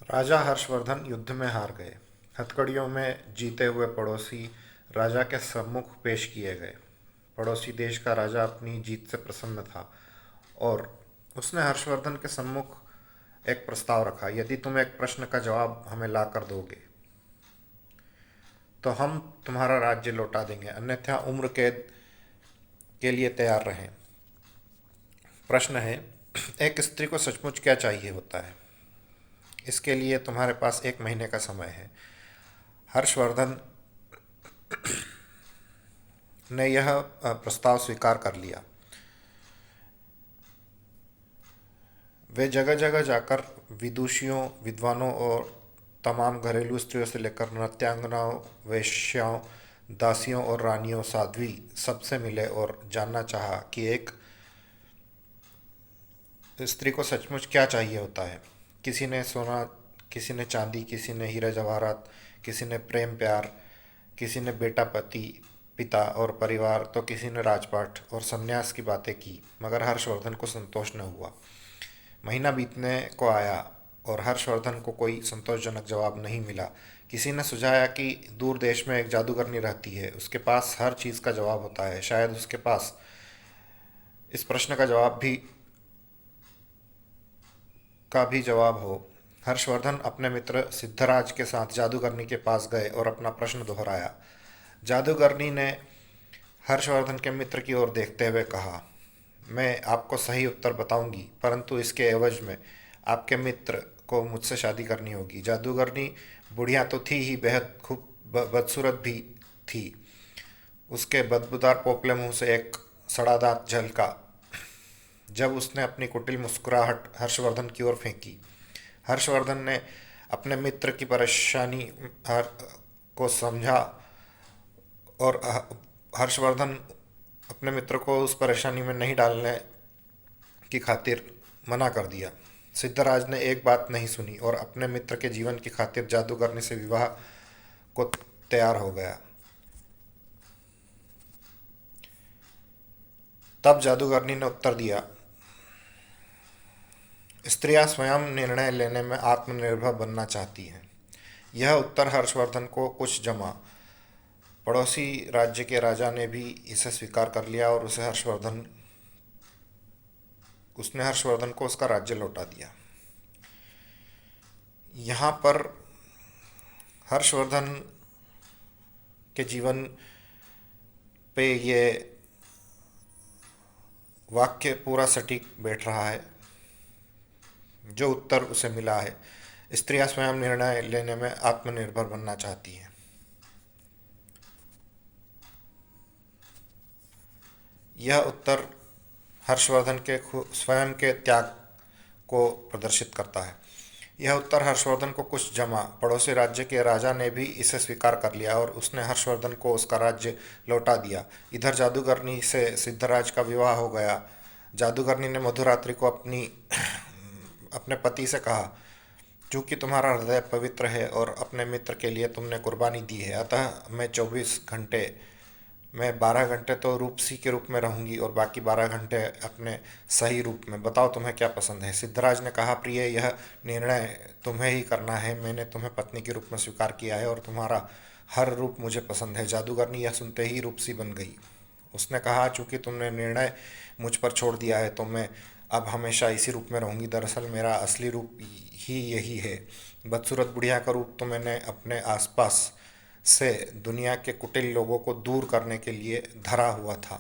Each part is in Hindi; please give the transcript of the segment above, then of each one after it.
राजा हर्षवर्धन युद्ध में हार गए। हथकड़ियों में जीते हुए पड़ोसी राजा के सम्मुख पेश किए गए। पड़ोसी देश का राजा अपनी जीत से प्रसन्न था और उसने हर्षवर्धन के सम्मुख एक प्रस्ताव रखा। यदि तुम एक प्रश्न का जवाब हमें ला कर दोगे तो हम तुम्हारा राज्य लौटा देंगे, अन्यथा उम्र कैद के लिए तैयार रहें। प्रश्न है, एक स्त्री को सचमुच क्या चाहिए होता है? इसके लिए तुम्हारे पास 1 महीने का समय है। हर्षवर्धन ने यह प्रस्ताव स्वीकार कर लिया। वे जगह जगह जाकर विदुषियों, विद्वानों और तमाम घरेलू स्त्रियों से लेकर नृत्यांगनाओं, वेश्याओं, दासियों और रानियों, साध्वी सबसे मिले और जानना चाहा कि एक स्त्री को सचमुच क्या चाहिए होता है। किसी ने सोना, किसी ने चांदी, किसी ने हीरे जवाहरात, किसी ने प्रेम प्यार, किसी ने बेटा, पति, पिता और परिवार, तो किसी ने राजपाट और संन्यास की बातें की, मगर हर्षवर्धन को संतोष न हुआ। महीना बीतने को आया और हर्षवर्धन को कोई संतोषजनक जवाब नहीं मिला। किसी ने सुझाया कि दूर देश में एक जादूगरनी रहती है, उसके पास हर चीज़ का जवाब होता है, शायद उसके पास इस प्रश्न का भी जवाब हो। हर्षवर्धन अपने मित्र सिद्धराज के साथ जादूगरनी के पास गए और अपना प्रश्न दोहराया। जादूगरनी ने हर्षवर्धन के मित्र की ओर देखते हुए कहा, मैं आपको सही उत्तर बताऊंगी, परंतु इसके एवज में आपके मित्र को मुझसे शादी करनी होगी। जादूगरनी बुढ़िया तो थी ही, बेहद खूब बदसूरत भी थी। उसके बदबूदार पोपले मुंह से एक सड़ा दांत झलका जब उसने अपनी कुटिल मुस्कुराहट हर्षवर्धन की ओर फेंकी। हर्षवर्धन ने अपने मित्र की परेशानी को समझा और हर्षवर्धन अपने मित्र को उस परेशानी में नहीं डालने की खातिर मना कर दिया। सिद्धराज ने एक बात नहीं सुनी और अपने मित्र के जीवन की खातिर जादूगरनी से विवाह को तैयार हो गया। तब जादूगरनी ने उत्तर दिया, स्त्रियां स्वयं निर्णय लेने में आत्मनिर्भर बनना चाहती हैं। यह उत्तर हर्षवर्धन को कुछ जमा। पड़ोसी राज्य के राजा ने भी इसे स्वीकार कर लिया और उसने हर्षवर्धन को उसका राज्य लौटा दिया। यहाँ पर हर्षवर्धन के जीवन पे ये वाक्य पूरा सटीक बैठ रहा है। जो उत्तर उसे मिला है, स्त्रियां स्वयं निर्णय लेने में आत्मनिर्भर बनना चाहती हैं, यह उत्तर हर्षवर्धन के स्वयं के त्याग को प्रदर्शित करता है। यह उत्तर हर्षवर्धन को कुछ जमा। पड़ोसी राज्य के राजा ने भी इसे स्वीकार कर लिया और उसने हर्षवर्धन को उसका राज्य लौटा दिया। इधर जादूगरनी से सिद्धराज का विवाह हो गया। जादूगरनी ने मधुरात्रि को अपने पति से कहा, चूंकि तुम्हारा हृदय पवित्र है और अपने मित्र के लिए तुमने कुर्बानी दी है, अतः मैं 12 घंटे तो रूपसी के रूप में रहूंगी और बाकी 12 घंटे अपने सही रूप में। बताओ तुम्हें क्या पसंद है? सिद्धराज ने कहा, प्रिय, यह निर्णय तुम्हें ही करना है। मैंने तुम्हें पत्नी के रूप में स्वीकार किया है और तुम्हारा हर रूप मुझे पसंद है। जादूगरनी यह सुनते ही रूपसी बन गई। उसने कहा, चूंकि तुमने निर्णय मुझ पर छोड़ दिया है तो मैं अब हमेशा इसी रूप में रहूंगी। दरअसल मेरा असली रूप ही यही है। बदसूरत बुढ़िया का रूप तो मैंने अपने आसपास से दुनिया के कुटिल लोगों को दूर करने के लिए धरा हुआ था।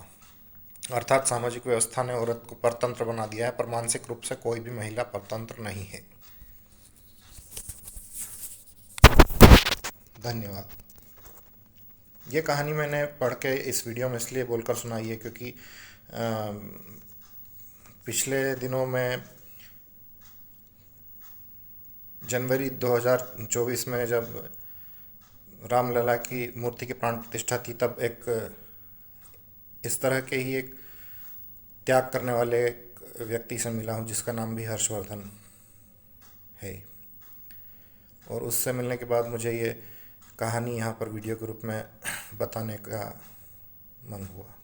अर्थात सामाजिक व्यवस्था ने औरत को परतंत्र बना दिया है, पर मानसिक रूप से कोई भी महिला परतंत्र नहीं है। धन्यवाद। ये कहानी मैंने पढ़ के इस वीडियो में इसलिए बोलकर सुनाई है क्योंकि पिछले दिनों में जनवरी 2024 में जब रामलला की मूर्ति की प्राण प्रतिष्ठा थी, तब एक इस तरह के ही एक त्याग करने वाले एक व्यक्ति से मिला हूँ जिसका नाम भी हर्षवर्धन है। और उससे मिलने के बाद मुझे ये कहानी यहाँ पर वीडियो के रूप में बताने का मन हुआ।